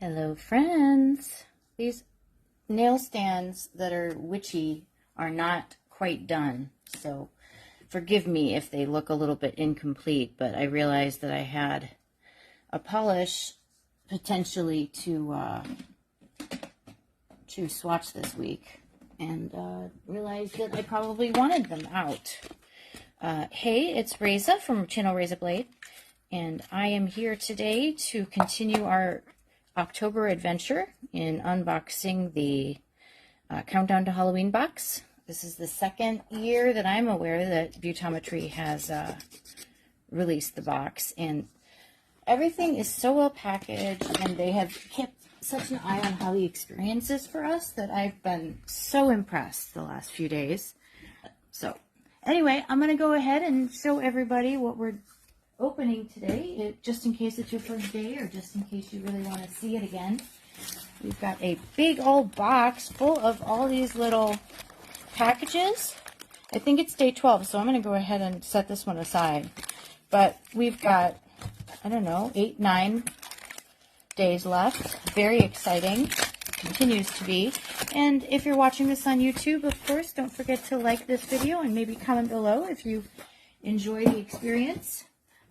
Hello, friends. These nail stands that are witchy are not quite done, so forgive me if they look a little bit incomplete, but I realized that I had a polish potentially to swatch this week, and realized that I probably wanted them out. Hey, it's Reza from channel Reza Blade, and I am here today to continue our October adventure in unboxing the Countdown to Halloween box. This is the second year that I'm aware that Beautometry has released the box, and everything is so well packaged, and they have kept such an eye on how the experience is for us that I've been so impressed the last few days. So anyway, I'm going to go ahead and show everybody what we're opening today, just in case it's your first day or just in case you really want to see it again. We've got a big old box full of all these little packages. I think it's day 12, so I'm going to go ahead and set this one aside. But we've got, I don't know, 8, 9 days left. Very exciting. Continues to be. And if you're watching this on YouTube, of course, don't forget to like this video and maybe comment below if you enjoy the experience.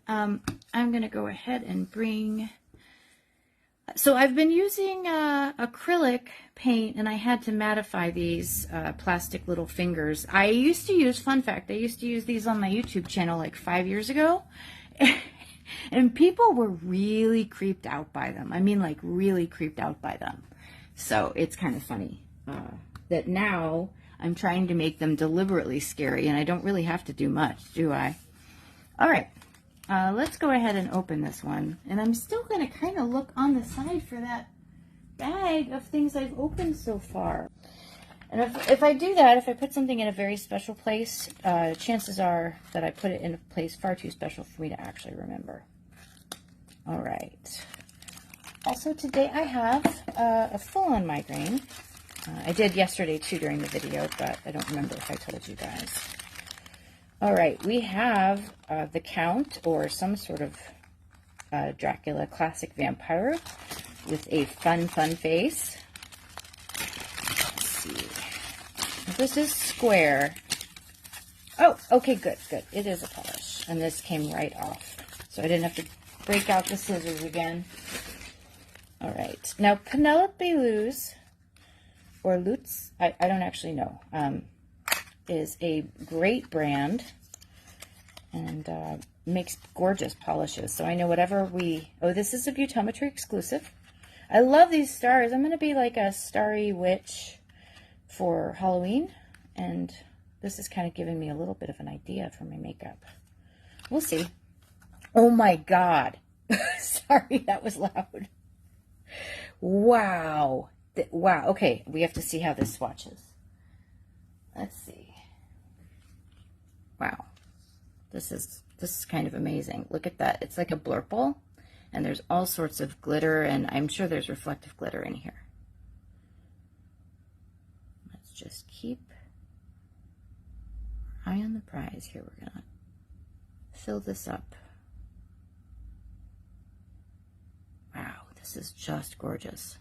I'm going to go ahead and bring... So I've been using acrylic paint, and I had to mattify these plastic little fingers. I used to use, fun fact, I used to use these on my YouTube channel like 5 years ago. And people were really creeped out by them. I mean, like, really creeped out by them. So it's kind of funny that now I'm trying to make them deliberately scary, and I don't really have to do much, do I? All right. Let's go ahead and open this one. And I'm still going to kind of look on the side for that bag of things I've opened so far. And if I do that, if I put something in a very special place, chances are that I put it in a place far too special for me to actually remember. All right. Also today I have a full-on migraine. I did yesterday too during the video, but I don't remember if I told you guys. All right, we have the Count, or some sort of Dracula classic vampire with a fun face. Let's see. This is square. Oh, okay, good. It is a polish, and this came right off, so I didn't have to break out the scissors again. All right, now Penelope Luz, or Lutz, I don't actually know. Is a great brand and makes gorgeous polishes. So I know whatever we... Oh, this is a Beautometry exclusive. I love these stars. I'm going to be like a starry witch for Halloween. And this is kind of giving me a little bit of an idea for my makeup. We'll see. Oh my God. Sorry, that was loud. Wow. Wow. Okay, we have to see how this swatches. Let's see. Wow, this is kind of amazing. Look at that. It's like a blurple, and there's all sorts of glitter, and I'm sure there's reflective glitter in here. Let's just keep our eye on the prize here. We're gonna fill this up. Wow, this is just gorgeous.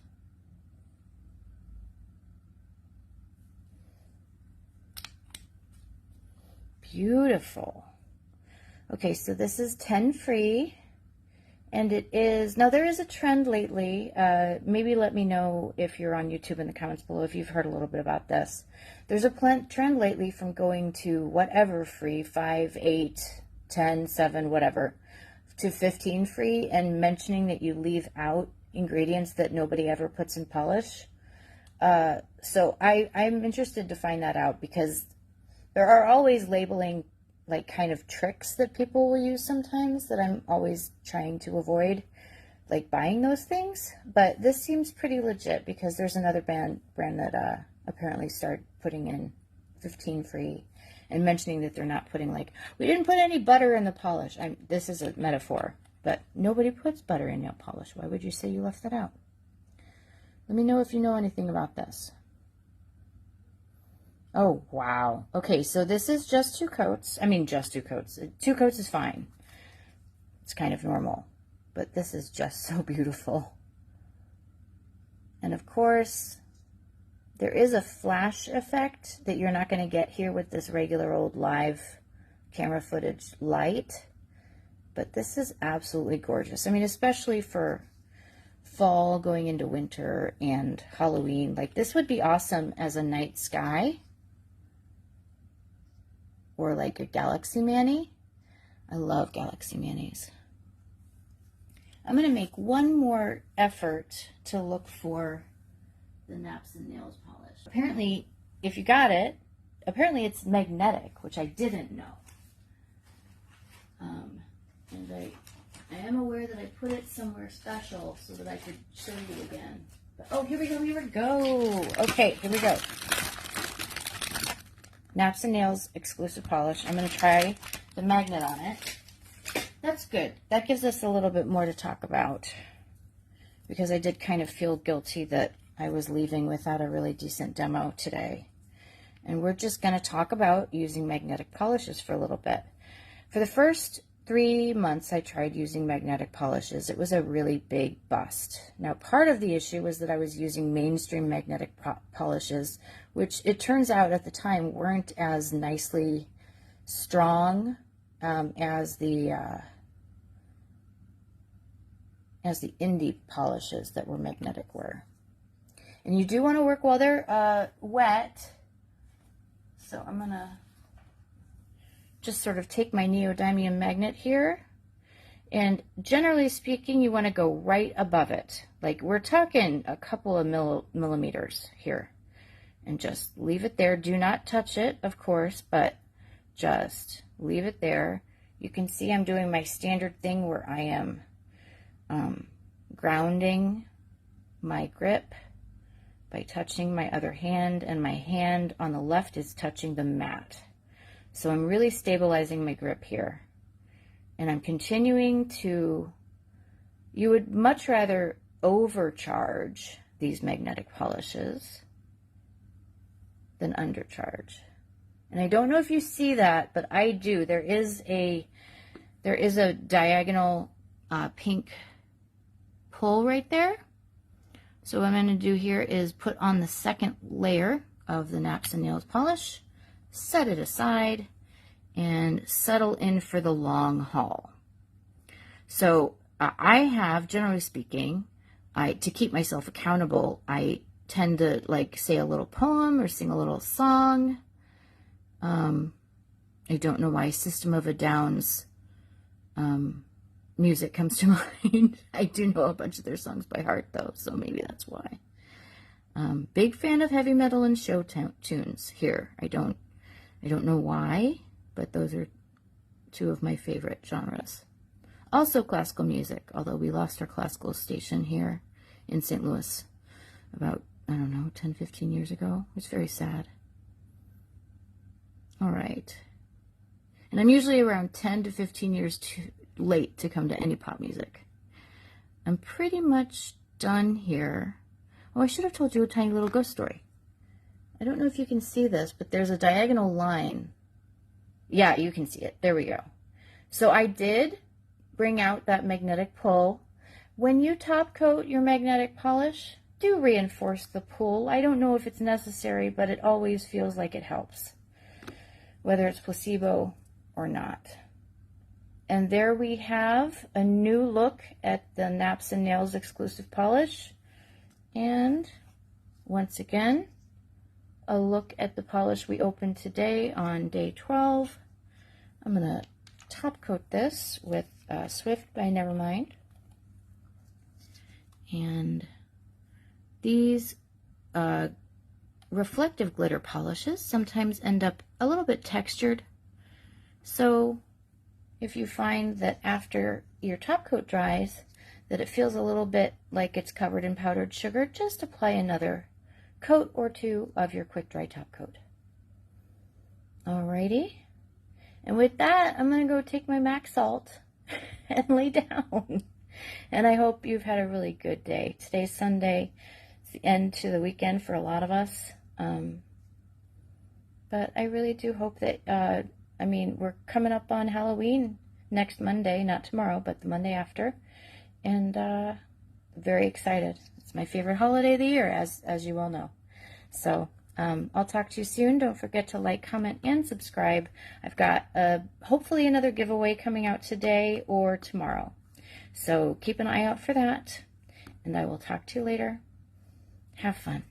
Beautiful. Okay, so this is 10 free, and it is, now there is a trend lately, maybe let me know if you're on YouTube in the comments below if you've heard a little bit about this. There's a trend lately from going to whatever free, 5, 8, 10, 7, whatever, to 15 free, and mentioning that you leave out ingredients that nobody ever puts in polish. So I'm interested to find that out, because there are always labeling, like, kind of tricks that people will use sometimes that I'm always trying to avoid, like buying those things. But this seems pretty legit, because there's another brand that apparently started putting in 15 free and mentioning that they're not putting, like, we didn't put any butter in the polish. This is a metaphor, but nobody puts butter in nail polish. Why would you say you left that out? Let me know if you know anything about this. Oh, wow. Okay, so this is just 2 coats. I mean, just 2 coats. 2 coats is fine. It's kind of normal. But this is just so beautiful. And of course, there is a flash effect that you're not going to get here with this regular old live camera footage light. But this is absolutely gorgeous. I mean, especially for fall going into winter and Halloween. Like, this would be awesome as a night sky. Or like a Galaxy Mani. I love Galaxy Manis. I'm going to make one more effort to look for the Naps and Nails polish. Apparently, if you got it, apparently it's magnetic, which I didn't know. And I am aware that I put it somewhere special so that I could show you again. But, oh, here we go, here we go. Okay, here we go. Naps and Nails exclusive polish. I'm going to try the magnet on it. That's good. That gives us a little bit more to talk about, because I did kind of feel guilty that I was leaving without a really decent demo today. And we're just going to talk about using magnetic polishes for a little bit. For the first 3 months I tried using magnetic polishes, it was a really big bust. Now, part of the issue was that I was using mainstream magnetic polishes, which it turns out at the time weren't as nicely strong as the indie polishes that were magnetic were. And you do want to work while they're wet. So I'm going to just sort of take my neodymium magnet here. And generally speaking, you want to go right above it. Like, we're talking a couple of millimeters here. And just leave it there. Do not touch it, of course, but just leave it there. You can see I'm doing my standard thing where I am grounding my grip by touching my other hand, and my hand on the left is touching the mat. So I'm really stabilizing my grip here. And I'm continuing to, you would much rather overcharge these magnetic polishes than undercharge. And I don't know if you see that, but I do. There is a diagonal pink pull right there. So what I'm going to do here is put on the second layer of the Naps and Nails polish, set it aside, and settle in for the long haul. So I have, generally speaking, to keep myself accountable, I tend to like say a little poem or sing a little song. I don't know why System of a Down's music comes to mind. I do know a bunch of their songs by heart, though, so maybe that's why. Big fan of heavy metal and show tunes here. I don't know why, but those are two of my favorite genres. Also classical music, although we lost our classical station here in St. Louis about, I don't know, 10, 15 years ago. It was very sad. All right. And I'm usually around 10 to 15 years too late to come to any pop music. I'm pretty much done here. Oh, I should have told you a tiny little ghost story. I don't know if you can see this, but there's a diagonal line. Yeah, you can see it. There we go. So I did bring out that magnetic pull. When you top coat your magnetic polish, do reinforce the pull. I don't know if it's necessary, but it always feels like it helps, whether it's placebo or not. And there we have a new look at the Naps and Nails exclusive polish. And once again, a look at the polish we opened today on day 12. I'm going to top coat this with Swift by Nevermind. And these reflective glitter polishes sometimes end up a little bit textured. So if you find that after your top coat dries that it feels a little bit like it's covered in powdered sugar, just apply another coat or two of your quick dry top coat. Alrighty. And with that, I'm going to go take my MAC salt and lay down. And I hope you've had a really good day. Today's Sunday. It's the end to the weekend for a lot of us. But I really do hope that, I mean, we're coming up on Halloween next Monday, not tomorrow, but the Monday after. And very excited. It's my favorite holiday of the year, as you all know. So I'll talk to you soon. Don't forget to like, comment, and subscribe. I've got hopefully another giveaway coming out today or tomorrow. So keep an eye out for that, and I will talk to you later. Have fun.